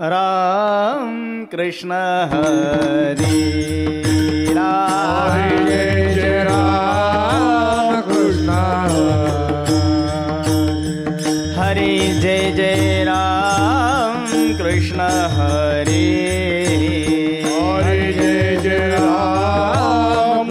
राम कृष्ण हरी राम जय जय राम कृष्ण हरी जय जय राम कृष्ण हरी जय जय राम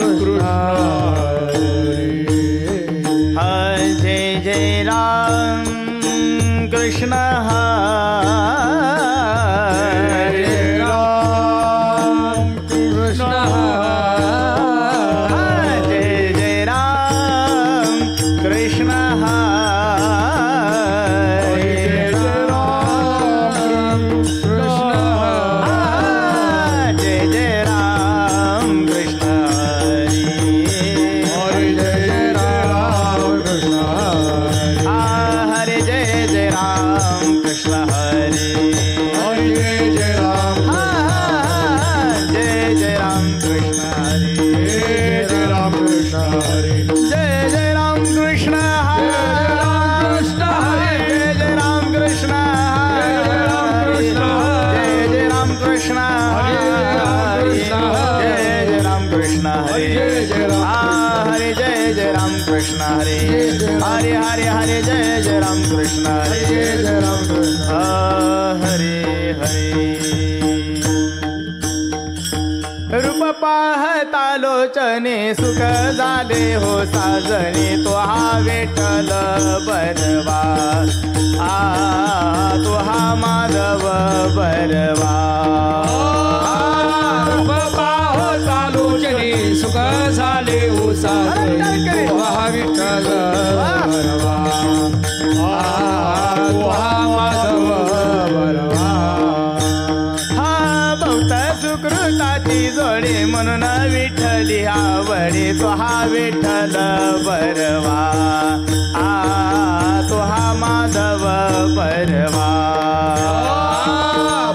कृष्ण जय जय राम कृष्ण हरे हरे हरे जय जय राम कृष्ण हरे जय जय राम कृष्ण हरे हरे रूप पाहता लोचने सुख झाले हो साजणे तो हा विठ्ठल बरवा तो हा माधव बरवा रूप पाहता लोचने सुख झाले हो साजणे तो हा विठ्ठल बरवा तो हा माधव बरवा हा बहुत सुकृताची जोडी म्हणून विठ्ठली आवडी तो हा विठ्ठल बरवा तो हा माधव बरवा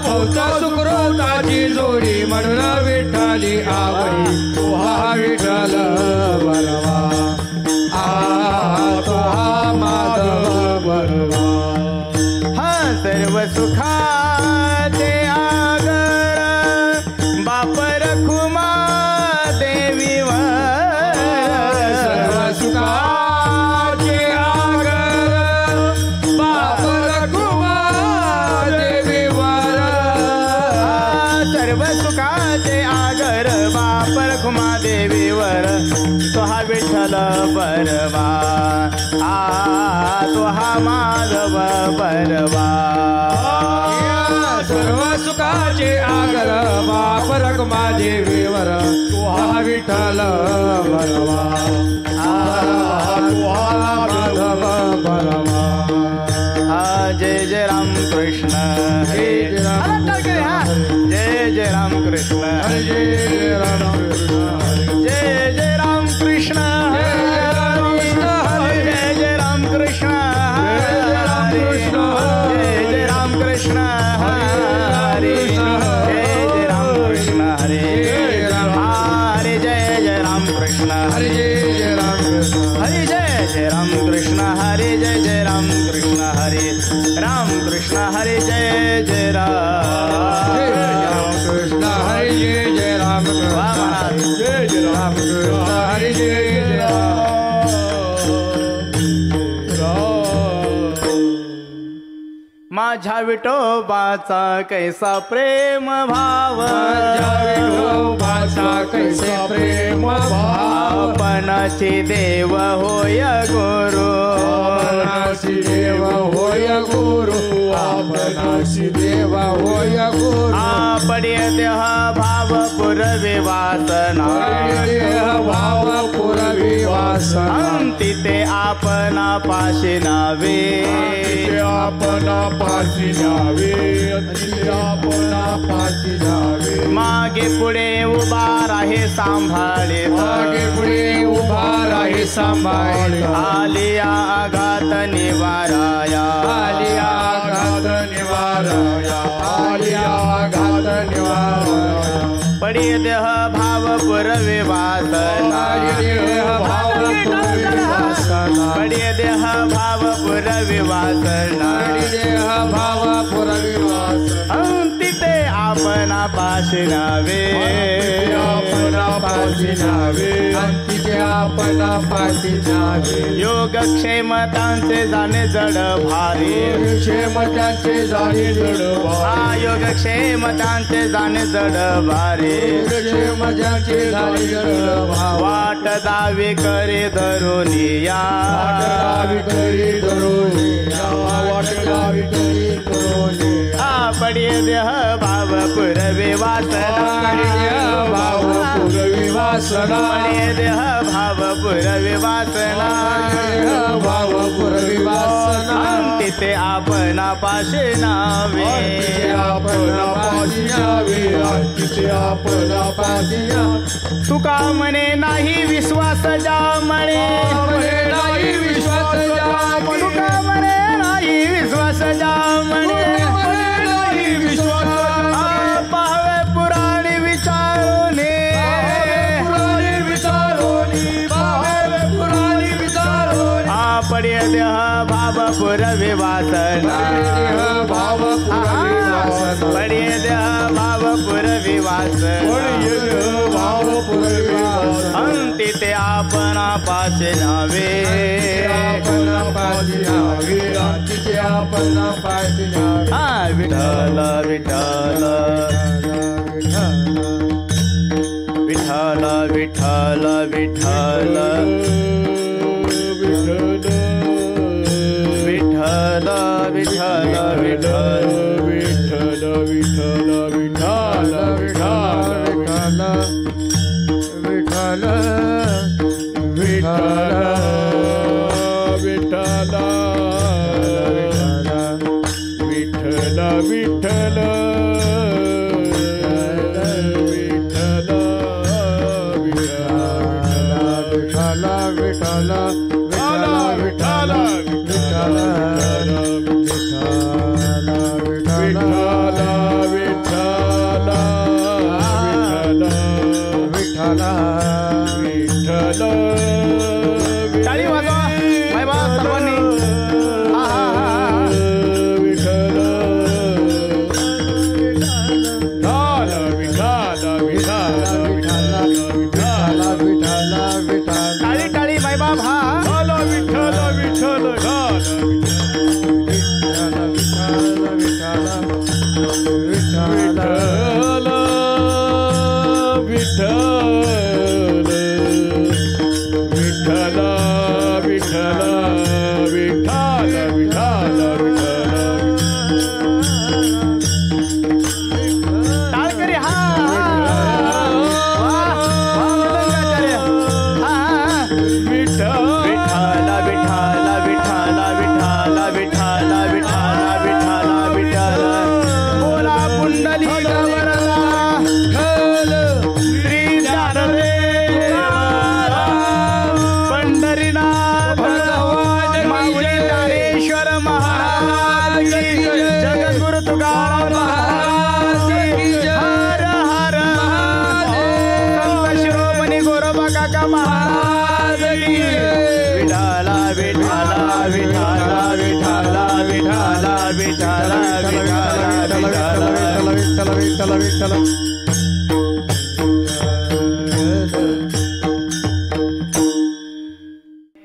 बहुत सुकृताची जोडी म्हणून विठ्ठली आवडी तो हा विठ्ठल बरवा तो हा माधव बरवा हा सर्व सुखाचे आगर बाप रखुमा देवीवर सर्व सुखाचे आगर बाप रखुमा देवीवर सर्व सुखाचे आगर बाप रखुमा देवीवर तो हा विठ्ठल बरवा तो हा माधव बरवा सर्व सुखाचे आगर बाप रखुमा देवीवर तो हा विठ्ठल बरवा तो हा माधव बरवा जय जय राम कृष्ण हरे जय जय राम कृष्ण हरे जय राम कृष्ण जय जय राम कृष्ण जय जय राम कृष्ण जय जय राम कृष्ण हरे जय जय राम कृष्ण हरे हरे जय जय राम कृष्ण हरे जय जय राम कृष्ण हरे जय जय राम कृष्ण हरे जय जय राम कृष्ण हरे राम कृष्ण हरे जय जय राम कृष्ण हरे जय जय राम कृष्ण जय जय राम कृष्ण हरे जय जय राम माझ्या विठोबाचा कैसा प्रेम भाव माझ्या विठोबाचा कैसे प्रेम भाव आपणाची देव होय गुरु आपणाची देव होय गुरु आपणाची देव होय गुरु पडे देह भाव पुरवी वासना देह भाव पुरवी वासना अंती ते आपणा पाशी नावे आपणा पाशी न्यावे आपणा पाशी न्यावे मागे पुढे उभा राहे सांभाळे मागे पुढे उभा राहे सांभाळे आलिया आघात निवाराया आलिया आघात निवाराया आलिया आघात निवाराया पडी देह भाव पुरवे वासना देह भाव पुरवी वासना पडी देह भाव पुरवे वासना देह भाव पुरवी वासना आपणापाशी न्यावे आपणापाशी न्यावे शांतीचे आपणापाशी न्यावे योगक्षेमतांचे जाणे जड भारी क्षेमतांचे जाणे जड हा योगक्षेमतांचे जाणे जड भारी क्षेमतांचे जाणे जड वाट दावी करे धरून या करी धरून वाट लावी करी धरून पडिये देह भाव पुरवे वासना भाव पुरवी वासना पडिये देह भाव पुरवे वासना भाव पुरवी वासना तिथे आपणापाशी न्यावे आपणापाशी न्यावे तिथे आपणापाशी न्यावे तुका म्हणे नाही विश्वास जा म्हणे नाही विश्वास जा तुका म्हणे नाही विश्वास जा म्हणे पाहावे पुराणी विचारून पडिये देह भाव पुरवे वासना पडिये देह भाव पुरवे वासना अंती ते आपणापाशी न्यावे हा विठ्ठल विठ्ठल विठ्ठल विठ्ठल विठ्ठल विठ्ठल विठ्ठल टाळी वाजवा बाय बा सर्वांनी टाळी टाळी बाय बाप हा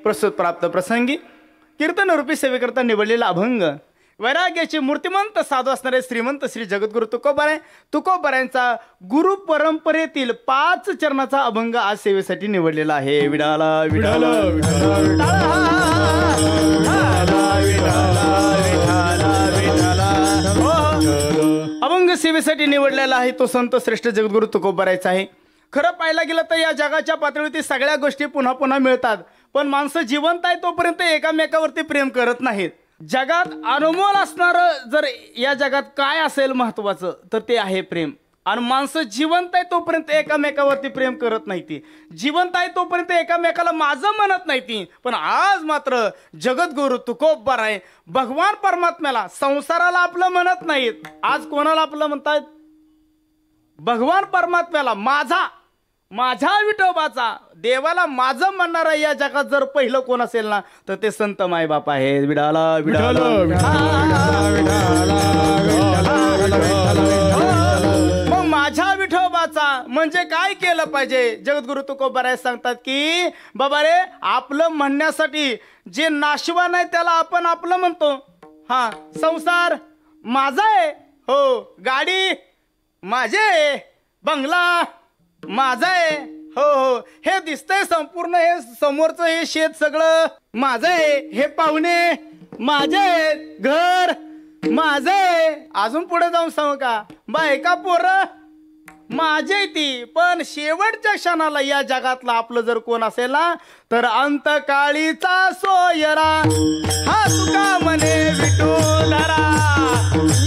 प्रस्तुत प्राप्त प्रसंगी कीर्तन रूपी सेवेकरता निवडलेला अभंग वैराग्याचे मूर्तिमंत साधू असणारे श्रीमंत श्री जगद्गुरु तुकोबारायांचा गुरु परंपरेतील 5 चरणाचा अभंग आज सेवेसाठी निवडलेला आहे. विडाला विडाला अभंग सेवेसाठी निवडलेला आहे तो संत श्रेष्ठ जगद्गुरु तुकोबारायचा आहे. खरं पाहायला गेलं तर या जगाच्या पातळीवरती सगळ्या गोष्टी पुन्हा पुन्हा मिळतात, पण माणसं जिवंत आहे तोपर्यंत एकामेकावरती प्रेम करत नाहीत. जगात अनमोल असणारं जर या जगात काय असेल महत्वाचं तर ते आहे प्रेम. आणि माणसं जिवंत आहे तोपर्यंत एकामेकावरती प्रेम करत नाही ती, जिवंत आहे तोपर्यंत एकामेकाला माझं म्हणत नाही ती. पण आज मात्र जगद्गुरु तुकोबाराय भगवान परमात्म्याला संसाराला आपलं म्हणत नाहीत. आज कोणाला आपलं म्हणतायत? भगवान परमात्म्याला माझ्या विठोबाचा देवाला माझं म्हणणारा या जगात जर पहिलं कोण असेल ना तर ते संत मायबाप आहेत. विडाला विडाला मग प्रेमाचा म्हणजे काय केलं पाहिजे. जगद्गुरु तुकोबाराय सांगतात की बाबा रे, आपलं म्हणण्यासाठी जे नाशवान आहे त्याला आपण आपलं म्हणतो. हा, संसार माझा आहे, हो, गाडी माझे आहे, बंगला माझा आहे, हो हो, हे दिसतंय संपूर्ण, हे समोरचं हे शेत सगळं माझं आहे, हे पाहुणे माझे आहेत, घर माझं आहे. अजून पुढे जाऊन सांगू का, बायका पोरं माझे ती. पण शेवटच्या क्षणाला या जगातला आपलं जर कोण असेल ना, तर अंतकाळीचा सोयरा हा तुका म्हणे विठुराया,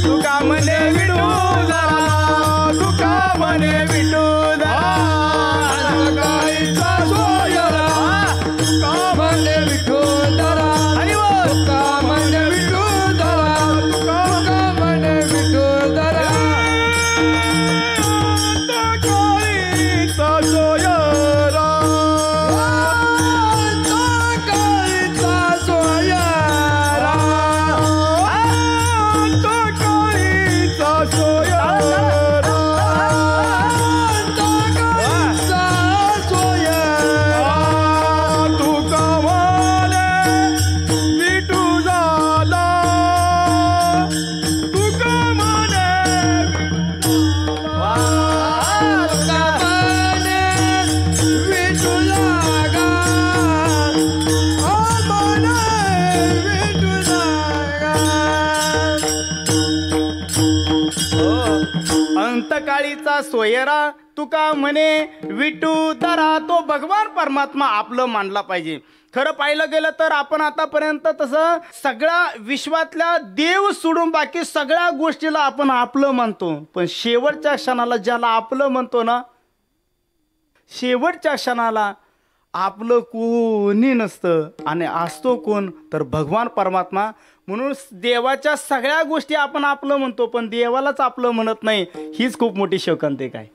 तुका म्हणे विठुराया, तुका म्हणे विठुराया. अंतकाळीचा सोयरा तुका म्हणे विठुराया, आणि बोल तुका म्हणे विठुराया, तुका म्हणे विठुराया. अंतकाळीचा सोयरा, अंतकाळीचा सोयरा, अंतकाळीचा सोयरा, अंतकाळीचा सोयरा. तुका म्हणे विठू झाला, तुका म्हणे तुका म्हणे विठुराया, म्हणे विठुराया. अंतकाळीचा सोयरा तुका म्हणे विठू दरा. तो भगवान परमात्मा आपलं मानला पाहिजे. खरं पाहिलं गेलं तर आपण आतापर्यंत तसं सगळ्या विश्वातल्या देव सोडून बाकी सगळ्या गोष्टीला आपण आपलं मानतो. पण शेवटच्या क्षणाला ज्याला आपलं म्हणतो ना, शेवटच्या क्षणाला आपलं कोणी नसतं आणि असतो कोण तर भगवान परमात्मा. म्हणून देवाच्या सगळ्या गोष्टी आपण आपलं म्हणतो, पण देवालाच आपलं म्हणत नाही. हीच खूप मोठी शोकांतिका आहे.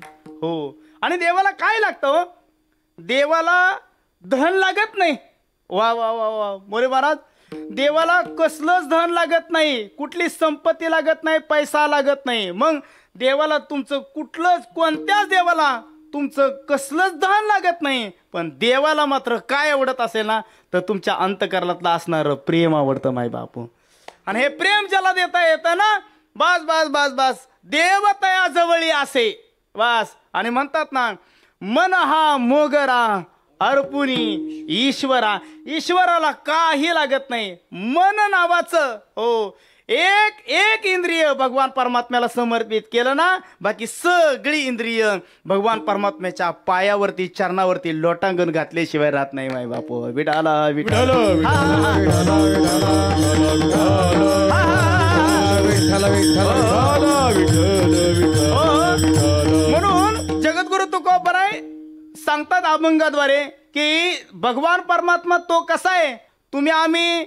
हो, आणि देवाला काय लागतं हो? देवाला धन लागत नाही. वा वा वा वा मोरे महाराज, देवाला कसलंच धन लागत नाही, कुठली संपत्ती लागत नाही, पैसा लागत नाही. मग देवाला तुमचं कुठलंच, कोणत्याच देवाला तुमचं कसलंच धन लागत नाही. पण देवाला मात्र काय आवडत असेल ना, तर तुमच्या अंतकरणातलं असणारं प्रेम आवडतं माय बापू. आणि हे प्रेम ज्याला देता येतं ना, बस बस बस बस देव तया जवळी असे बस. आणि म्हणतात ना, मन हा मोगरा अर्पुनी ईश्वरा. ईश्वराला काही लागत नाही. मन नावाचं, हो, एक एक इंद्रिय भगवान परमात्म्याला समर्पित केलं ना, बाकी सगळी इंद्रिय भगवान परमात्म्याच्या पायावरती चरणावरती लोटांगण घातल्याशिवाय राहत नाही माय बापू. विठाला विठाला म्हणून जगद्गुरु तुकोबाराय सांगतात अभंगाद्वारे की भगवान परमात्मा तो कसा आहे. तुम्ही आम्ही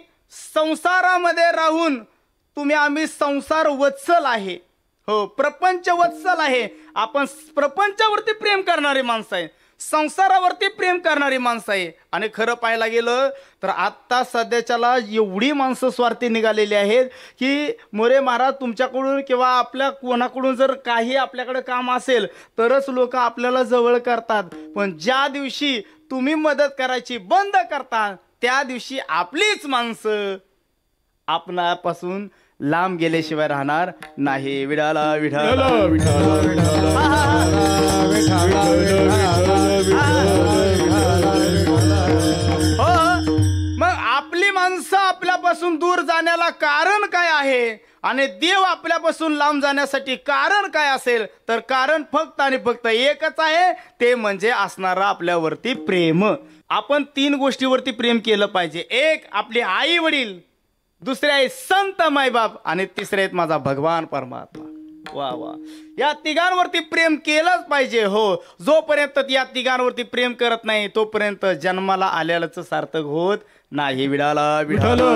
संसारामध्ये राहून आम्ही संसार वत्सल आहे, हो, प्रपंच वत्सल आहे. आपण प्रपंचावरती प्रेम करणारी माणसं आहे, संसारावरती प्रेम करणारी माणसं आहे. आणि खरं पाहायला गेलं तर आत्ता सध्याच्याला एवढी माणसं स्वार्थी निघालेली आहेत की मोरे महाराज तुमच्याकडून किंवा आपल्या कोणाकडून जर काही आपल्याकडे काम असेल तरच लोक आपल्याला जवळ करतात. पण ज्या दिवशी तुम्ही मदत करायची बंद करता त्या दिवशी आपलीच माणसं आपणापासून लांब गेल्याशिवाय राहणार नाही. विडाला विठाला हो, मग आपली माणसं आपल्यापासून दूर जाण्याला कारण काय आहे आणि देव आपल्यापासून लांब जाण्यासाठी कारण काय असेल, तर कारण फक्त आणि फक्त एकच आहे, ते म्हणजे असणारा आपल्यावरती प्रेम. आपण 3 गोष्टीवरती प्रेम केलं पाहिजे. एक आपले आई वडील, दुसरे आहे संत मायबाप आणि तिसरे आहेत माझा भगवान परमात्मा. वा वा, या तिघांवरती प्रेम केलंच पाहिजे. हो, जोपर्यंत या तिघांवरती प्रेम करत नाही तोपर्यंत जन्माला आल्यालाच सार्थक होत नाही. विडाला विठाला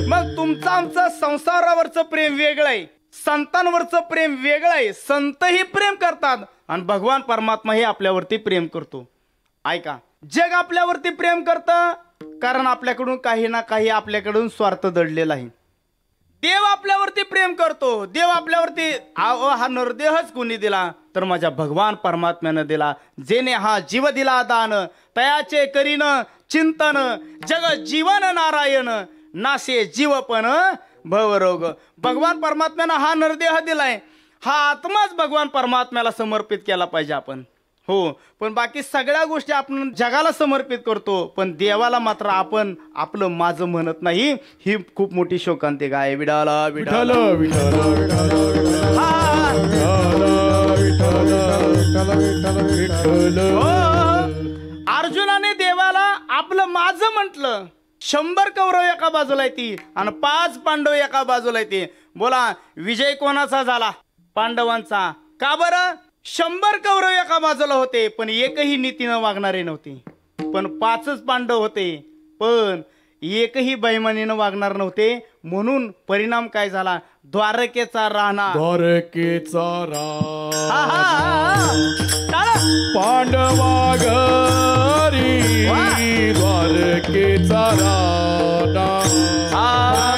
मग तुमचं आमचं संसारावरचं प्रेम वेगळं आहे, संतांवरचं प्रेम वेगळं आहे. संतही प्रेम करतात आणि भगवान परमात्मा हे आपल्यावरती प्रेम करतो. ऐका, जग आपल्यावरती प्रेम करतं कारण आपल्याकडून काही ना काही आपल्याकडून स्वार्थ दडलेला आहे. देव आपल्यावरती प्रेम करतो. देव आपल्यावरती हा नरदेहच कोणी दिला तर माझ्या भगवान परमात्म्यानं दिला. जेने हा जीव दिला दान, तयाचे करीन चिंतन, जग जीवन नारायण, नासे जीवपण भवरोग. भगवान परमात्म्यानं हा नरदेह दिलाय. हा आत्माच भगवान परमात्म्याला समर्पित केला पाहिजे आपण. हो, पण बाकी सगळ्या गोष्टी आपण जगाला समर्पित करतो, पण देवाला मात्र आपण आपलं माझं म्हणत नाही. ही खूप मोठी शोकांतिका आहे. विडाला विठाल अर्जुनाने देवाला आपलं माझं म्हटलं. 100 कौरव एका बाजूला येते आणि 5 पांडव एका बाजूला येते. बोला विजय कोणाचा झाला? पांडवांचा. का बरं? 100 कौरव एका बाजूला होते पण एकही नीतीनं वागणारे नव्हते. पण 5च पांडव होते पण एकही बैमानीनं वागणार नव्हते. म्हणून परिणाम काय झाला? द्वारकेचा राणा. द्वारकेचा हा, हा, हा. पांडवा घरी द्वारकेचा राणा.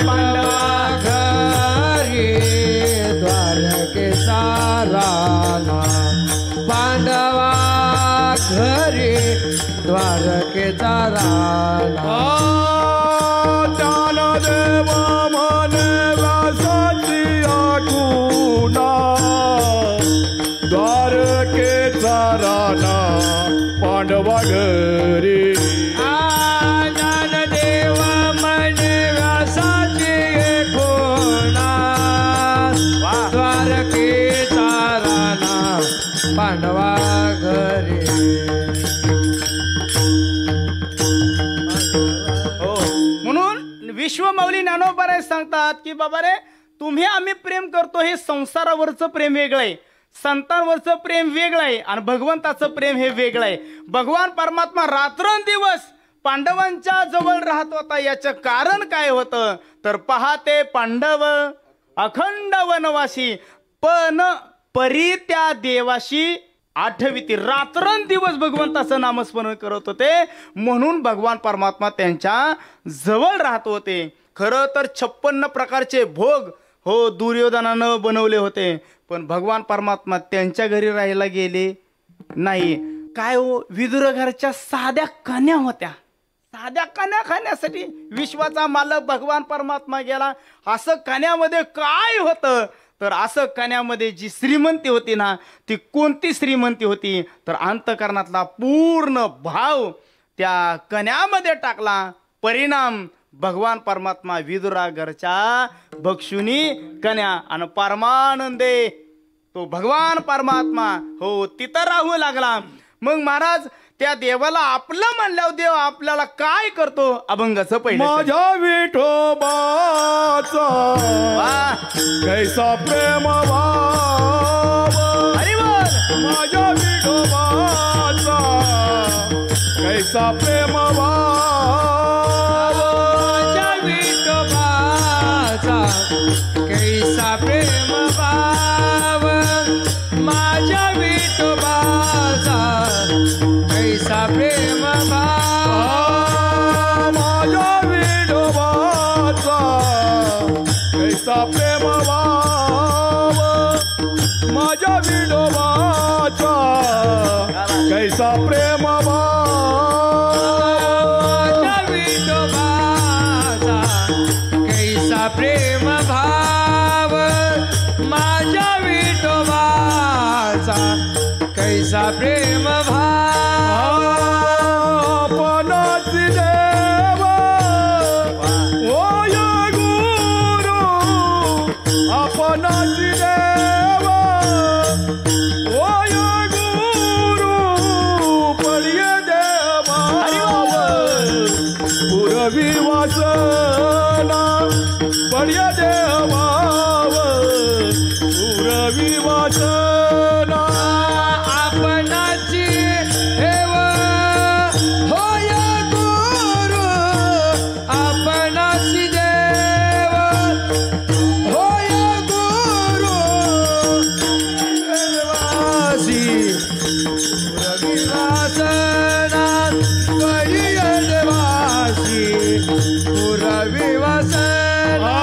पांडवा घरी द्वारकेचा राणा. पांडवा घरी द्वारकेचा राणा. ज्ञानदेव म्हणे व्यासाची आठवणा. द्वारकेचा राणा पांडवा घरी. ज्ञानदेव म्हणे व्यासाची आठवणा. द्वारकेचा राणा पांडवा घरी. विश्वमौली ज्ञानोबा सांगतात की बाबा रे, तुम्ही आम्ही प्रेम करतो हे संसारावरचं प्रेम वेगळं आहे, संतांवरचं प्रेम वेगळं आहे आणि भगवंताचं प्रेम हे वेगळं आहे. भगवान परमात्मा रात्रंदिवस पांडवांच्या जवळ राहत होता. याचं कारण काय होतं तर पहाते पांडव अखंड वनवासी पण परी त्या देवाशी आठविती. रात्रंदिवस भगवंताचं नामस्मरण करत होते म्हणून भगवान परमात्मा त्यांच्या जवळ राहत होते. खरं तर 56 प्रकारचे भोग हो दुर्योधनानं बनवले होते पण भगवान परमात्मा त्यांच्या घरी राहायला गेले नाही. काय हो, विदुर घरच्या साध्या कन्या होत्या. साध्या कन्या खाण्यासाठी विश्वाचा मालक भगवान परमात्मा गेला. असं कन्यामध्ये काय होतं तर असं कन्यामध्ये जी श्रीमंती होती ना, ती कोणती श्रीमंती होती तर अंतकरणातला पूर्ण भाव त्या कन्यामध्ये टाकला. परिणाम भगवान परमात्मा विदुरागरच्या भक्षुनी कन्या आणि परमानंदे तो भगवान परमात्मा हो तिथं राहू लागला. मग महाराज त्या देवाला आपलं म्हणल्यावर देव आपल्याला काय करतो? अभंगाचं पहिलं. माझ्या विठोबाचा कैसा प्रेम भाव. अरे बोल. माझ्या विठोबाचा कैसा प्रेम भाव. माझ्या विठोबाचा कैसा प्रेम भाव. माझ्या विठोबाचा कैसा प्रेम भाव. माझ्या विठोबाचा कैसा प्रेम भाव. माझ्या विठोबाचा कैसा प्रेम भाव. माझ्या विठोबाचा कैसा प्रेम भाव. माझ्या विठोबाचा कैसा प्रेम भाव. आपणाची देव होय गुरु. आपणाची देव होय गुरु. पडिय देवा पुरवी वासना. पडिय देवा पुरवी वासना. आपणाची देव होय गुरु. आपणाची देव होय गुरु. देवासी पुरवी वासना. पडिय देवासी पुरवी वासना.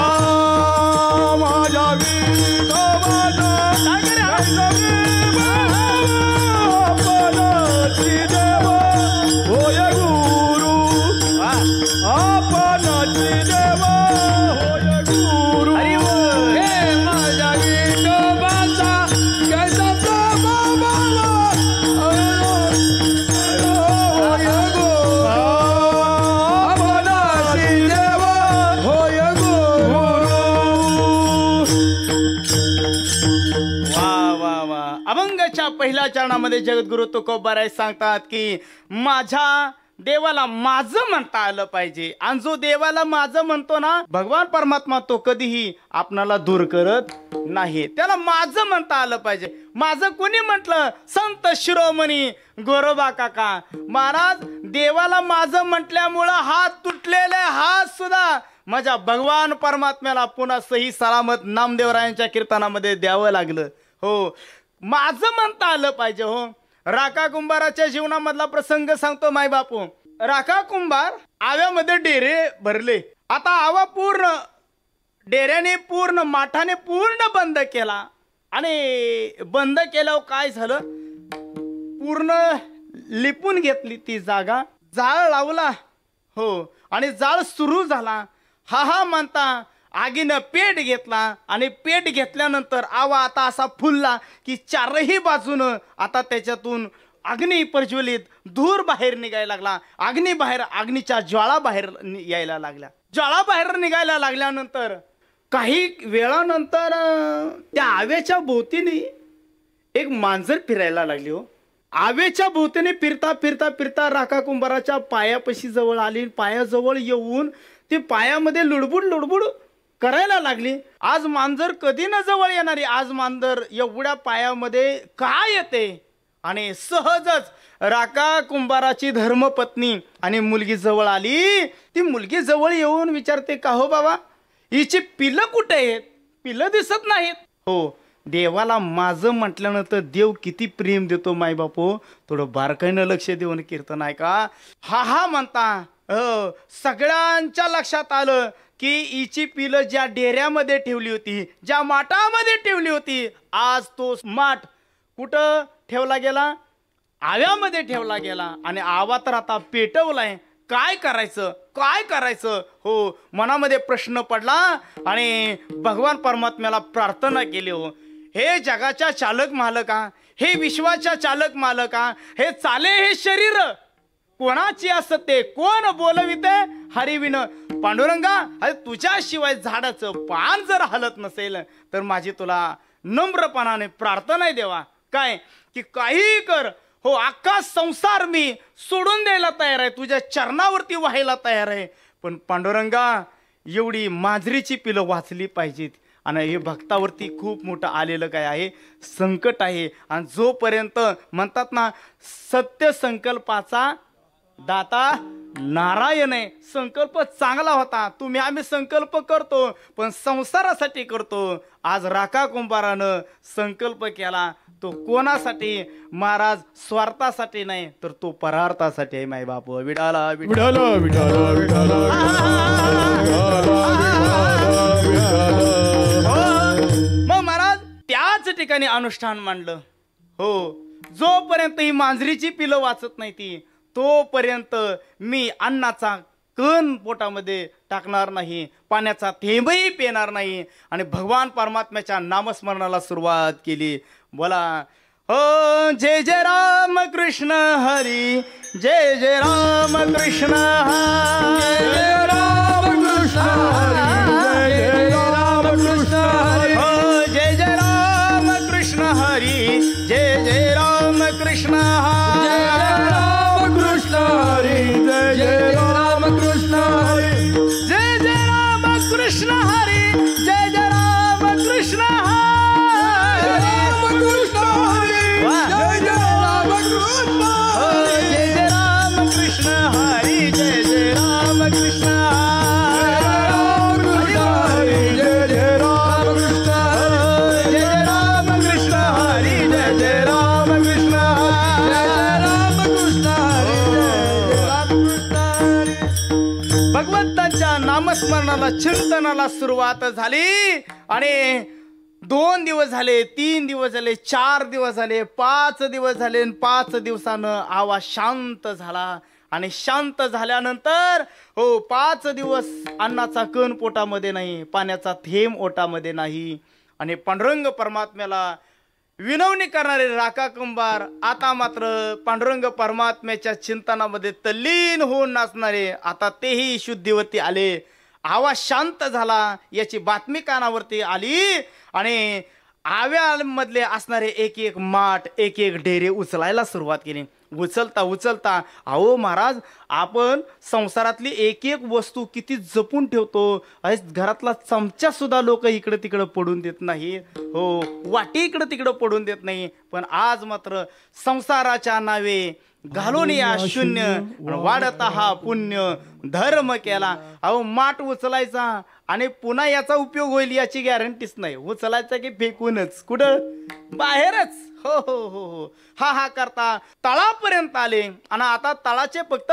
देवाच्या पहिल्या चरणामध्ये जगद्गुरु तुकोबाराय सांगतात की माझ्या देवाला माझं म्हणता आलं पाहिजे. आणि जो देवाला माझं म्हणतो ना, भगवान परमात्मा तो कधीही आपणाला दूर करत नाही. त्याला माझं म्हणता आलं पाहिजे. माझं कोणी म्हटलं? संत शिरोमणी गोरोबा काका महाराज. देवाला माझं म्हटल्यामुळं हात तुटलेले हात सुद्धा माझ्या भगवान परमात्म्याला पुन्हा सही सलामत नामदेवरायांच्या कीर्तनामध्ये द्यावं लागलं. हो, माझं म्हणता आलं पाहिजे. हो, राका कुंभाराच्या जीवनामधला प्रसंग सांगतो माय बापू. राका कुंभार आव्यामध्ये डेरे भरले. आता आवा पूर्ण डेऱ्याने पूर्ण माठाने पूर्ण बंद केला. आणि बंद केल्यावर काय झालं, पूर्ण लिपून घेतली ती जागा. जाळ लावला. हो, आणि जाळ सुरू झाला. हा म्हणता आगीनं पेट घेतला. आणि पेट घेतल्यानंतर आवा आता असा फुलला की चारही बाजूनं आता त्याच्यातून अग्नी प्रज्वलित धूर बाहेर निघायला लागला. अग्नीच्या ज्वाळा बाहेर यायला लागल्या. ज्वाळा बाहेर निघायला लागल्यानंतर काही वेळानंतर त्या आव्याच्या भोवतीने एक मांजर फिरायला लागली. हो, आवेच्या भोवतीने फिरता फिरता फिरता राका कुंभाराच्या पायापाशी जवळ आली. पायाजवळ येऊन ती पायामध्ये लुडबुड करायला लागली. आज मांजर कधी न जवळ येणारी, आज मांजर एवढ्या पायामध्ये काय येते. आणि सहजच राका कुंभाराची धर्मपत्नी आणि मुलगी जवळ आली. ती मुलगी जवळ येऊन विचारते, का हो बाबा, हिची पिलं कुठे आहेत? पिलं दिसत नाहीत. हो, देवाला माझं म्हटल्यानंतर देव किती प्रेम देतो माय बापू. थोडं बारकाईनं लक्ष देऊन कीर्तन आहे का. हा म्हणता सगळ्यांच्या लक्षात आलं की हिची पिलं ज्या डेऱ्यामध्ये ठेवली होती, ज्या माठामध्ये ठेवली होती, आज तो माठ कुठं ठेवला गेला? आव्यामध्ये ठेवला गेला. आणि आवा तर आता पेटवलाय. काय करायचं. हो, मनामध्ये प्रश्न पडला आणि भगवान परमात्म्याला प्रार्थना केली. हो, हे जगाच्या चालक मालका, हे विश्वाच्या चालक मालका, हे चाले हे शरीर कोणाची असते, कोण बोलविते हरिविन. पांडुरंगा, अरे तुझ्याशिवाय झाडाचं पान जर हलत नसेल तर माझी तुला नम्रपणाने प्रार्थना आहे देवा, काय की काही कर. हो, अख्खा संसार मी सोडून द्यायला तयार आहे, तुझ्या चरणावरती व्हायला तयार आहे. पण पांडुरंगा, एवढी मांजरीची पिलं वाचली पाहिजेत. आणि हे भक्तावरती खूप मोठं आलेलं काय आहे, संकट आहे. आणि जोपर्यंत म्हणतात ना, सत्य संकल्पाचा दाता नारायण आहे. संकल्प चांगला होता, आम्ही संकल्प करतो पण संसारासाठी करतो. आज राका कुंभारानं संकल्प केला, तो कोणासाठी महाराज? स्वार्थासाठी नाही, तर तो परार्थासाठी आहे. माय बाप विडाला विडाला विडाला विडाला. मग महाराज त्याच ठिकाणी अनुष्ठान मांडलं. हो, जोपर्यंत ही मांजरीची पिलं वाचत नाही ती, तोपर्यंत मी अन्नाचा कण पोटामध्ये टाकणार नाही, पाण्याचा थेंबही पिणार नाही. आणि भगवान परमात्म्याच्या नामस्मरणाला सुरुवात केली. बोला, हो, जय जय राम कृष्ण हरी, जय जय राम कृष्ण हरी, जय राम कृष्ण हरी, जय राम कृष्ण हरी. हो, जय जय राम कृष्ण हरी, जय जय राम कृष्ण हरी, जय जय राम कृष्ण हरी, जय जय राम कृष्ण हरी, जय जय राम कृष्ण हरी, जय जय राम कृष्ण हरी, जय जय राम कृष्ण हरी, जय जय राम कृष्ण हरी, जय जय राम कृष्ण हरी, जय जय राम कृष्ण हरी, जय जय राम कृष्ण हरी. भगवंताच्या नामस्मरणाला चिंतनाला सुरुवात झाली. आणि 2 दिवस झाले, 3 दिवस झाले, 4 दिवस झाले, 5 दिवस झाले. 5 दिवसानं आवाज शांत झाला. आणि शांत झाल्यानंतर हो, 5 दिवस अन्नाचा कण पोटामध्ये नाही, पाण्याचा थेंब ओटामध्ये नाही. आणि पांडुरंग परमात्म्याला विनवणी करणारे राका कुंभार आता मात्र पांडुरंग परमात्म्याच्या चिंतनामध्ये तल्लीन होऊन नाचणारे आता तेही शुद्धीवरती आले. आवाज शांत झाला याची बातमी कानावरती आली. आणि आव्यामधले असणारे एक एक माठ एक एक डेरे उचलायला सुरुवात केली. उचलता उचलता अहो महाराज, आपण संसारातली एक एक वस्तू किती जपून ठेवतो. घरातला चमचा सुद्धा लोक इकडे तिकडे पडून देत नाही. हो, वाटी इकडे तिकडे पडून देत नाही. पण आज मात्र संसाराच्या नावे घालून या शून्य वाढता हा पुण्य धर्म केला. अहो माठ उचलायचा आणि पुन्हा याचा उपयोग होईल याची गॅरंटीच नाही. उचलायचा की फेकूनच कुठं बाहेरच. हो हो हो हो, हा हा करता तळापर्यंत आले आणि आता तळाचे फक्त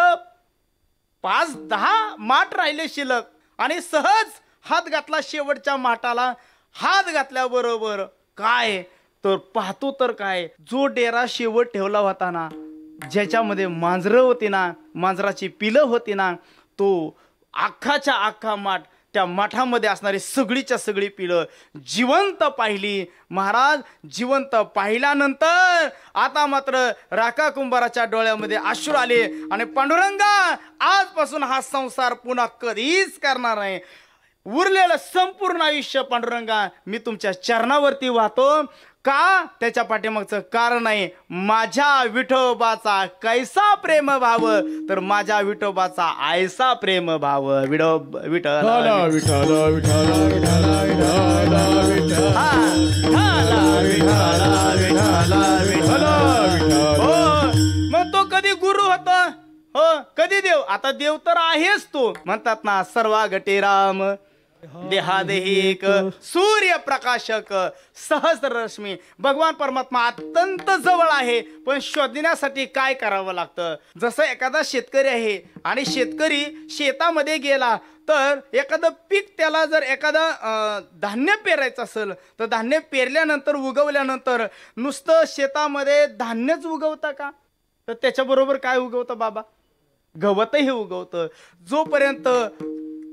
5-10 माठ राहिले शिल्लक. आणि सहज हात घातला शेवटच्या माठाला. हात घातल्याबरोबर काय तर पाहतो तर काय, जो डेरा शेवट ठेवला होता ना, ज्याच्यामध्ये मांजरं होती ना, मांजराची पिलं होती ना, तो अख्खाच्या अख्खा माठ, त्या माठामध्ये असणारी सगळीच्या सगळी पिलं जिवंत पाहिली. महाराज जिवंत पाहिल्यानंतर आता मात्र राका कुंभाराच्या डोळ्यामध्ये अश्रू आले आणि पांडुरंगा, आजपासून हा संसार पुन्हा कधीच करणार नाही. उरलेलं संपूर्ण आयुष्य पांडुरंगा मी तुमच्या चरणावरती वाहतो. का? त्याच्या पाठीमागचं कारण आहे, माझ्या विठोबाचा कैसा प्रेम भाव तर माझ्या विठोबाचा आयसा प्रेम भाव. विठोबा मग तो कधी गुरु होता, हो कधी देव. आता देव तर आहेच तो. म्हणतात ना सर्वा गटे राम देहादेही एक सूर्य प्रकाशक सहस्र रश्मी. भगवान परमात्मा अत्यंत जवळ आहे, पण शोधण्यासाठी काय करावं लागतं. जसं एखादा शेतकरी आहे आणि शेतकरी शेतामध्ये गेला तर एखादं पीक, त्याला जर एखादं धान्य पेरायचं असेल तर धान्य पेरल्यानंतर उगवल्यानंतर नुसतं शेतामध्ये धान्यच उगवतं का? तर त्याच्याबरोबर काय उगवतं बाबा? गवतही उगवतं. जोपर्यंत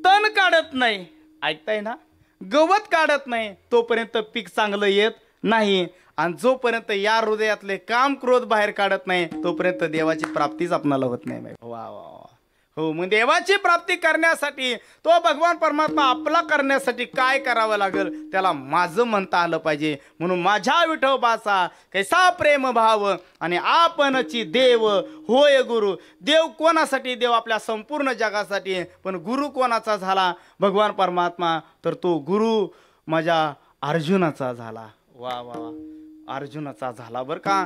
तण काढत नाही, ऐकताय ना, गवत काढत नाही तोपर्यंत पीक चांगलं येत नाही. आणि जोपर्यंत या हृदयातले काम क्रोध बाहेर काढत नाही तोपर्यंत देवाची प्राप्तीच आपणाला होत नाही. वा वा वा. हो, मग देवाची प्राप्ती करण्यासाठी, तो भगवान परमात्मा आपला करण्यासाठी काय करावं लागेल त्याला माझं म्हणता आलं पाहिजे. म्हणून माझ्या विठोबाचा कैसा प्रेम भाव आणि आपणची देव होय गुरु. देव कोणासाठी? देव आपल्या संपूर्ण जगासाठी. पण गुरु कोणाचा झाला? भगवान परमात्मा. तर तो गुरु माझ्या अर्जुनाचा झाला. वा वा वा, अर्जुनाचा झाला बरं का.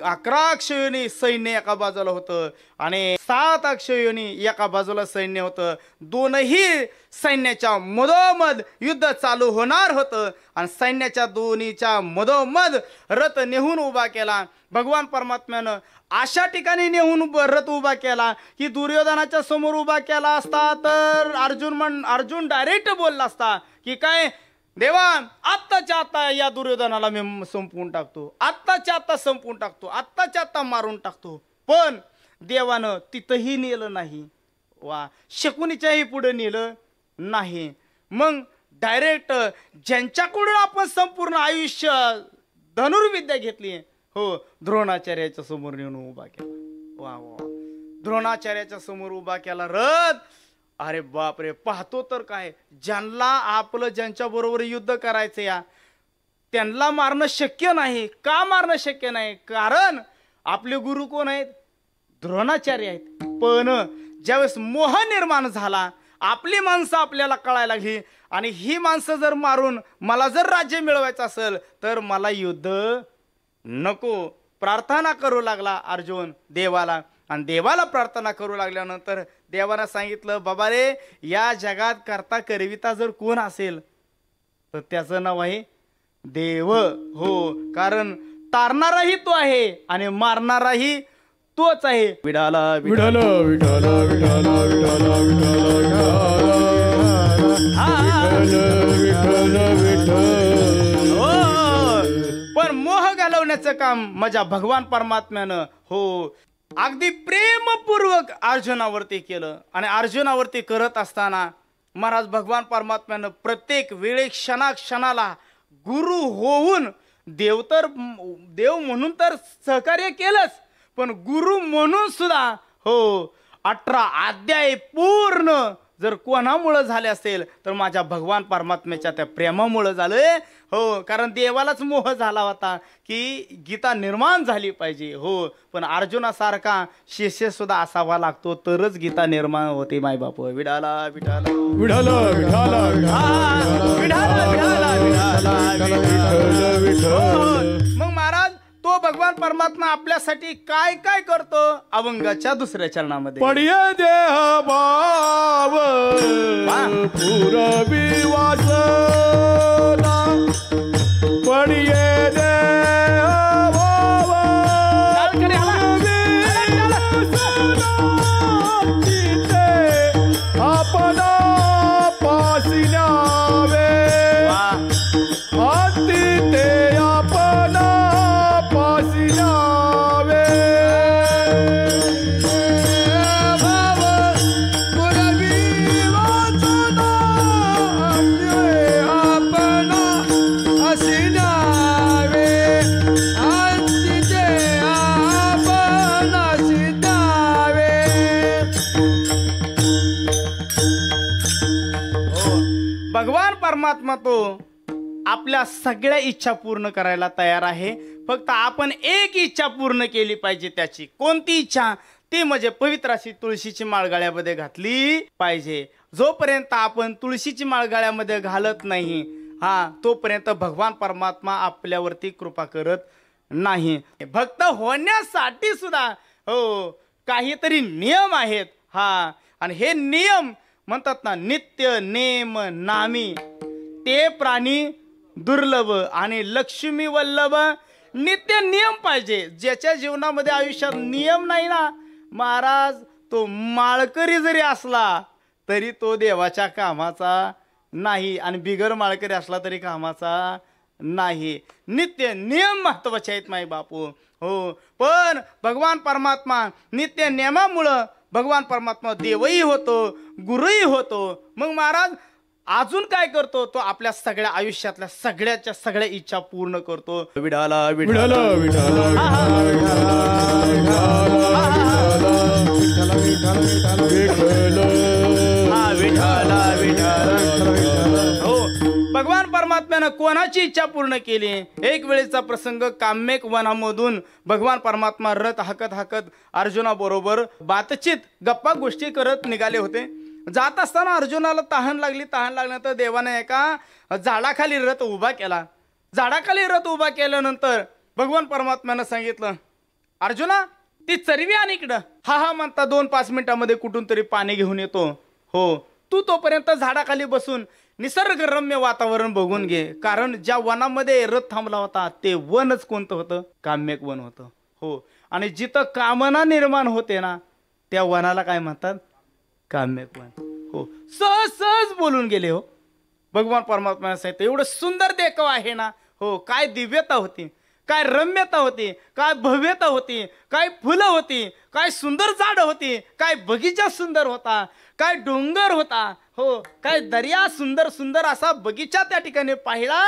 11 अक्षयोनी सैन्य एका बाजूला होतं आणि 7 अक्षयोनी एका बाजूला सैन्य होतं. दोनही सैन्याच्या मधोमध युद्ध चालू होणार होतं आणि सैन्याच्या दोन्हीच्या मधोमध रथ नेहून उभा केला. भगवान परमात्म्यानं अशा ठिकाणी नेहून रथ उभा केला की दुर्योधनाच्या समोर उभा केला असता तर अर्जुन डायरेक्ट बोलला असता की काय देवा, आत्ताच्या आता या दुर्योधनाला मी संपवून टाकतो, आत्ताच्या आता संपवून टाकतो, आत्ताच्या आता मारून टाकतो. पण देवानं तिथंही नेलं नाही. वा, शकुनीच्याही पुढे नेलं नाही. मग डायरेक्ट ज्यांच्याकडून आपण संपूर्ण आयुष्य धनुर्विद्या घेतली, हो, द्रोणाचार्याच्या समोर नेऊन उभा केला. वा वा, द्रोणाचार्याच्या समोर उभा केला रथ. अरे बापरे, पाहतो तर काय, ज्यांना आपलं ज्यांच्या बरोबर युद्ध करायचं या त्यांना मारणं शक्य नाही. का मारणं शक्य नाही? कारण आपले गुरु कोण आहेत? द्रोणाचार्य आहेत. पण ज्यावेळेस मोह निर्माण झाला, आपली माणसं आपल्याला कळायला लागली आणि ही माणसं जर मारून मला जर राज्य मिळवायचं असेल तर मला युद्ध नको. प्रार्थना करू लागला अर्जुन देवाला. आणि देवाला प्रार्थना करू लागल्यानंतर देवानं सांगितलं, बाबा रे, या जगात करता करविता जर कोण असेल तर त्याचं नाव आहे देव. हो, कारण तारणाराही तो आहे आणि मारणाराही तोच आहे. विडाला विडाला विडाला विडाला विडाला विडाला. पण मोह घालवण्याचं काम माझ्या भगवान परमात्म्यानं, हो, अगदी प्रेमपूर्वक अर्जुनावरती केलं. आणि अर्जुनावरती करत असताना महाराज भगवान परमात्म्यानं प्रत्येक वेळे क्षणाला गुरु होऊन देव म्हणून तर सहकार्य केलंच, पण गुरु म्हणून सुद्धा, हो, 18 अध्याय पूर्ण जर कोणामुळं झाले असेल तर माझ्या भगवान परमात्म्याच्या त्या प्रेमामुळं झालंय. हो, कारण देवालाच मोह झाला होता की गीता निर्माण झाली पाहिजे. हो, पण अर्जुनासारखा शिष्य सुद्धा असावा लागतो तरच गीता निर्माण होते. माय बाप विडाला विडाला विठाला विठाला मग महाराज तो भगवान परमात्मा आपल्यासाठी काय काय करतो अभंगाच्या दुसऱ्या चरणामध्ये. पडिये देह भाव पुरवी वासना पडिये देह भाव आपणा पासी न्यावे हाती ते आपणा पासी न्यावे भाव पुरवी वासना आपणा असी न्यावे हाती ते आपणा असी न्यावे. भगवान परमात्मा तो आपल्या सगळ्या इच्छा पूर्ण करायला तयार आहे. फक्त आपण एक इच्छा पूर्ण केली पाहिजे. त्याची कोणती इच्छा? ती म्हणजे पवित्र अशी तुळशीची माळ गळ्यामध्ये घातली पाहिजे. जोपर्यंत आपण तुळशीची माळ गळ्यामध्ये घालत नाही तोपर्यंत भगवान परमात्मा आपल्यावरती कृपा करत नाही. भक्त होण्यासाठी सुद्धा काहीतरी नियम आहेत. आणि हे नियम म्हणतात ना, नित्य नेम नामी ते प्राणी दुर्लभ आणि लक्ष्मी वल्लभ. नित्य नियम पाहिजे. ज्याच्या जीवनामध्ये आयुष्यात नियम नाही ना महाराज, तो माळकरी जरी असला तरी तो देवाच्या कामाचा नाही आणि बिगर माळकरी असला तरी कामाचा नाही. नित्य नियम महत्वाचे आहेत माई बापू. हो, पण भगवान परमात्मा नित्य नियमामुळं भगवान परमात्मा देवही होतो, गुरुही होतो. मग महाराज अजून काय करतो? तो आपल्या सगळ्या आयुष्यातल्या सगळ्या इच्छा पूर्ण करतो. विडाला विडाला हो, भगवान परमात्म्यानं कोणाची इच्छा पूर्ण केली? एक वेळेचा प्रसंग, काम्यक वनामधून भगवान परमात्मा रथ हाकत अर्जुनाबरोबर बातचीत गप्पा गोष्टी करत निघाले होते. जात असताना अर्जुनाला तहान लागल्यानंतर देवाने एका झाडाखाली रथ उभा केला. झाडाखाली रथ उभा केल्यानंतर भगवान परमात्म्यानं सांगितलं, अर्जुना ती चरवी आणि इकडं. हा म्हणता 2-5 मिनिटांमध्ये कुठून तरी पाणी घेऊन येतो. हो, तू तोपर्यंत झाडाखाली बसून निसर्गरम्य वातावरण बघून घे. कारण ज्या वनामध्ये रथ थांबला होता ते वनच कोणतं होतं? काम्यक वन होतं. हो, आणि जिथं कामना निर्माण होते ना त्या वनाला काय म्हणतात? काम्यक वन. हो, सहज बोलून गेले. हो, भगवान परमात्मा सांगितलं, एवढं सुंदर देखाव आहे ना. हो, काय दिव्यता होती, काय रम्यता होती, काय भव्यता होती, काय फुलं होती, काय सुंदर झाड होती, काय बगीचा सुंदर होता, काय डोंगर होता. हो, काय दर्या सुंदर असा बगीचा त्या ठिकाणी पाहिला.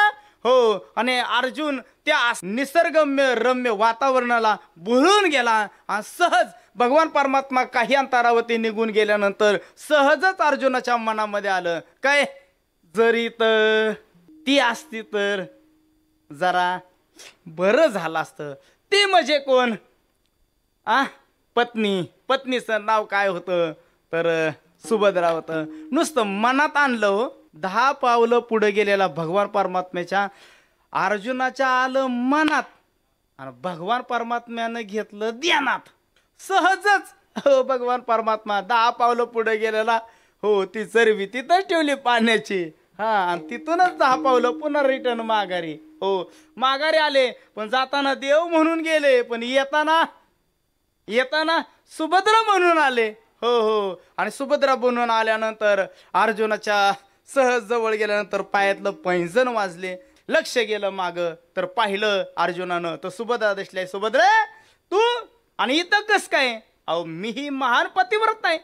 हो, आणि अर्जुन त्या निसर्गम्य रम्य वातावरणाला भुलून गेला आणि सहज भगवान परमात्मा काही अंतरावरती निघून गेल्यानंतर सहजच अर्जुनाच्या मनामध्ये आलं, काय जरी तर ती असती तर जरा बरं झालं असतं. ती म्हणजे कोण? पत्नीचं नाव काय होतं? तर सुभद्रा होतं. नुसतं मनात आणलं. हो, 10 पावलं पुढे गेलेला भगवान परमात्म्याच्या अर्जुनाच्या आलं मनात आणि भगवान परमात्म्यानं घेतलं ध्यानात. सहजच हो, भगवान परमात्मा 10 पावलं पुढे गेलेला. हो, ती चरवी तिथंच ठेवली पाण्याची. आणि तिथूनच 10 पावलं पुन्हा रिटर्न माघारी. हो, माघारी आले, पण जाताना देव म्हणून गेले, पण येताना सुभद्रा म्हणून आले. हो, आणि सुभद्रा बनून आल्यानंतर अर्जुनाच्या सहज जवळ गेल्यानंतर पायातलं पैंजण वाजले. लक्ष गेलं माग तर पाहिलं अर्जुनानं तर सुभद्रा दिसलाय. सुभद्रा तू आणि इथं कस काय? अहो, मीही महान पतिव्रत आहे.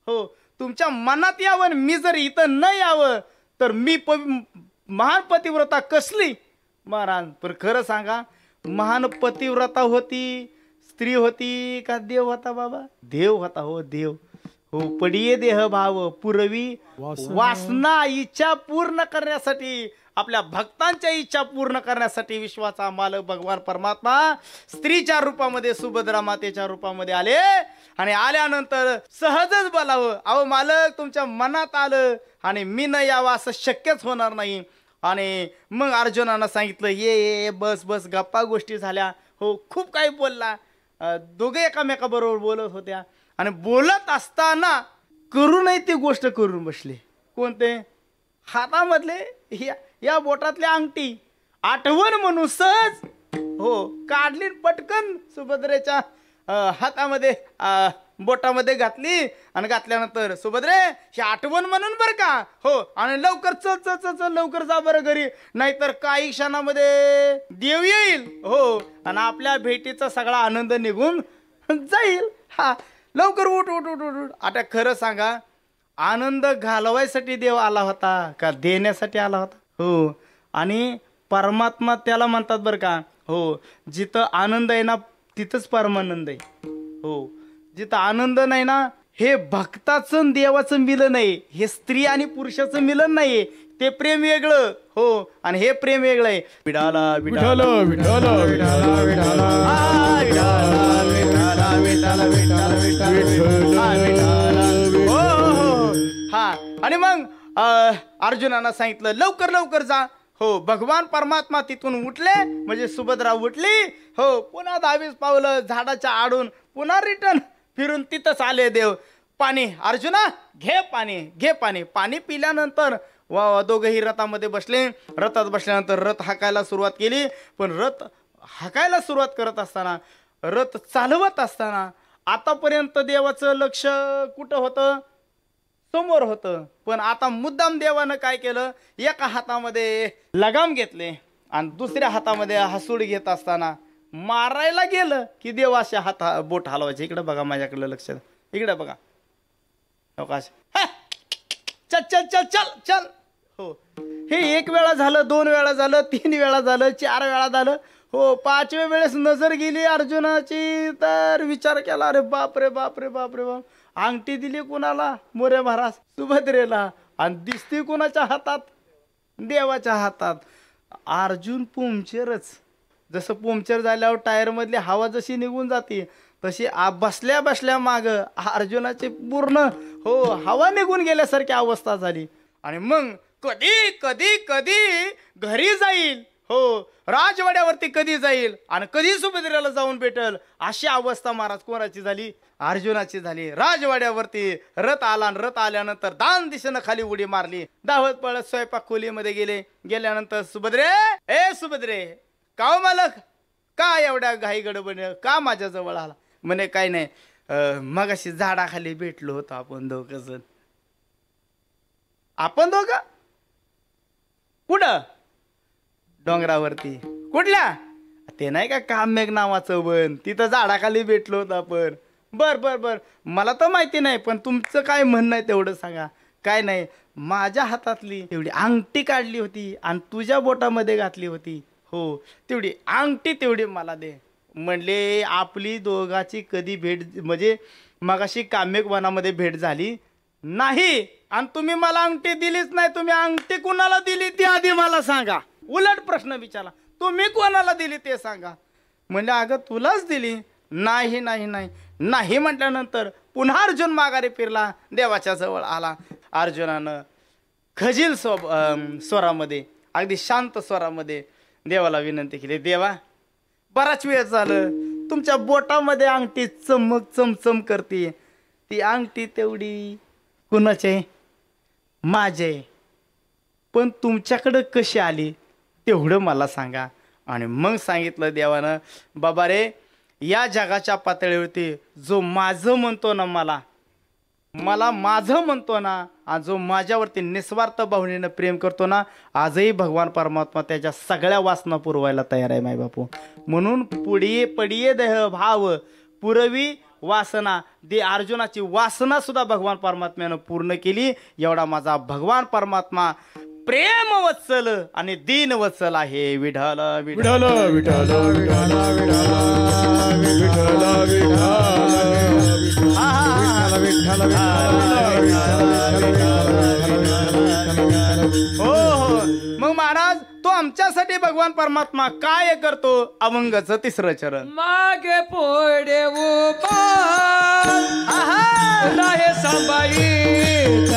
हो, तुमच्या मनात यावं, मी जर इथं न यावं तर मी महान पतिव्रता कसली? महाराज पण खरं सांगा, महान पतिव्रता होती, स्त्री होती का देव होता? बाबा देव होता. हो, देव. हो पडिये देह भाव पुरवी वासना इच्छा पूर्ण करण्यासाठी, आपल्या भक्तांच्या इच्छा पूर्ण करण्यासाठी विश्वाचा मालक भगवान परमात्मा स्त्रीच्या रूपामध्ये सुभद्रा मातेच्या रूपामध्ये आले. आणि आल्यानंतर सहजच बोलावं, अहो मालक तुमच्या मनात आलं आणि मी न यावं असं शक्यच होणार नाही. आणि मग अर्जुनानं सांगितलं ये ये बस बस, गप्पा गोष्टी झाल्या. हो खूप काही बोलला, दोघे एकामेकाबरोबर बोलत होत्या. आणि बोलत असताना करूनही ती गोष्ट करून बसले. कोणते? हातामधले या बोटातली अंगठी आठवण म्हणून सहज हो काढली, पटकन सुभद्रेच्या हातामध्ये बोटामध्ये घातली. आणि घातल्यानंतर सुभद्रे ही आठवण म्हणून बरं का, हो आणि लवकर चल चल चल चल लवकर जा बरं घरी, नाहीतर काही क्षणामध्ये देव येईल. हो आणि आपल्या भेटीचा सगळा आनंद निघून जाईल. हा लवकर उठ उठ उठ उठ उठ. आता खरं सांगा, आनंद घालवायसाठी देव आला होता का देण्यासाठी आला होता? हो आणि परमात्मा त्याला म्हणतात बरं का, हो जिथं आनंद आहे ना तिथंच परमानंद आहे. हो जिथं आनंद नाही ना, हे भक्ताचं देवाचं मिलन आहे, हे स्त्री आणि पुरुषाचं मिलन नाही. ते प्रेम वेगळं हो आणि हे प्रेम वेगळं आहे. विठाला विठाला विठाला विठाला विठाला हा. आणि मग अर्जुनानं सांगितलं लवकर लवकर जा. हो भगवान परमात्मा तिथून उठले, म्हणजे सुभद्रा उठली. हो पुन्हा 22 पावलं झाडाच्या आडून पुन्हा रिटर्न फिरून तिथंच आले देव. पाणी अर्जुना घे पाणी घे पाणी. पाणी पिल्यानंतर दोघंही रथामध्ये बसले. रथात बसल्यानंतर रथ हाकायला सुरुवात केली. पण रथ हाकायला सुरुवात करत असताना, रथ चालवत असताना आतापर्यंत देवाचं लक्ष कुठं होतं? समोर होतं. पण आता मुद्दाम देवानं काय केलं, एका हातामध्ये लगाम घेतले आणि दुसऱ्या हातामध्ये हसूड घेत असताना मारायला गेलं की देव अशा बोट हलवायचे. इकडे बघा माझ्याकडे लक्ष, इकडे बघा. चल चल चल चल चल. हो हे 1 वेळा झालं, 2 वेळा झालं, 3 वेळा झालं, 4 वेळा झालं. हो 5व्या वेळेस नजर गेली अर्जुनाची, तर विचार केला अरे बाप रे बाप रे बाप रे बाप. अंगठी दिली कुणाला? मोरे महाराज सुभद्रेला. आणि दिसती कुणाच्या हातात? देवाच्या हातात. अर्जुन पंक्चरच. जसं पंक्चर झाल्यावर टायर मधली हवा जशी निघून जाते तशी बसल्या बसल्या माग अर्जुनाची पूर्ण हो हवा निघून गेल्यासारखी अवस्था झाली. आणि मग कधी कधी कधी घरी जाईल, हो राजवाड्यावरती कधी जाईल आणि कधी सुभद्रेला जाऊन भेटल, अशी अवस्था महाराज कोणाची झाली? अर्जुनाची झाली. राजवाड्यावरती रथ आला आणि रथ आल्यानंतर दान दिशेनं खाली उडी मारली. धावत पळत स्वयंपाक खोलीमध्ये गेल्यानंतर सुभद्रे ए सुभद्रे का मालक का एवढ्या घाई गडबड का माझ्या जवळ आला? म्हणे काय नाही, मगाशी झाडाखाली भेटलो होतो आपण दोघं जण. आपण दोघं कुठं? डोंगरावरती. कुठल्या? ते नाही का काम्यक नावाचं वन, तिथं झाडाखाली भेटलो होतो आपण. बर बर बर मला तर माहिती नाही, पण तुमचं काय म्हणणं आहे तेवढं सांगा. काय नाही, माझ्या हातातली तेवढी अंगठी काढली होती आणि तुझ्या बोटामध्ये घातली होती. हो तेवढी अंगठी तेवढी मला दे. म्हणले आपली दोघाची कधी भेट, म्हणजे मगाशी काम्यक वनामध्ये भेट झाली नाही आणि तुम्ही मला अंगठी दिलीच नाही. तुम्ही अंगठी कुणाला दिली ती आधी मला सांगा. उलट प्रश्न विचारला, तुम्ही कोणाला दिली ते सांगा. म्हणले अगं तुलाच दिली. नाही नाही नाही नाही म्हटल्यानंतर पुन्हा अर्जुन माघारी फिरला, देवाच्या जवळ आला. अर्जुनानं खजील स्वरामध्ये अगदी शांत स्वरामध्ये देवाला विनंती केली, देवा बराच वेळ झालं तुमच्या बोटामध्ये अंगठी चमक चमचम करते, ती अंगठी तेवढी कुणाचे? माझे. पण तुमच्याकडं कशी आली तेवढं मला सांगा. आणि मग सांगितलं देवानं, बाबा रे या जगाच्या पातळीवरती जो माझं म्हणतो ना, मला माझं म्हणतो ना, आणि जो माझ्यावरती निस्वार्थ भावनेनं प्रेम करतो ना, आजही भगवान परमात्मा त्याच्या सगळ्या वासना पुरवायला तयार आहे माय बापू. म्हणून पडिये देह भाव पुरवी वासना, दे अर्जुनाची वासना सुद्धा भगवान परमात्म्यानं पूर्ण केली. एवढा माझा भगवान परमात्मा प्रेम वत्सल आणि दीन वत्सल आहे. विठ्ठल विठ्ठल विठ्ठल विठ्ठल विठ्ठल विठ्ठल विठ्ठल. विठ्ठल विठ्ठल हो हो मग महाराज तो आमच्यासाठी भगवान परमात्मा काय करतो अभंगाचं तिसरं चरण मागे पुढे उभा आहा हे सांभाळीत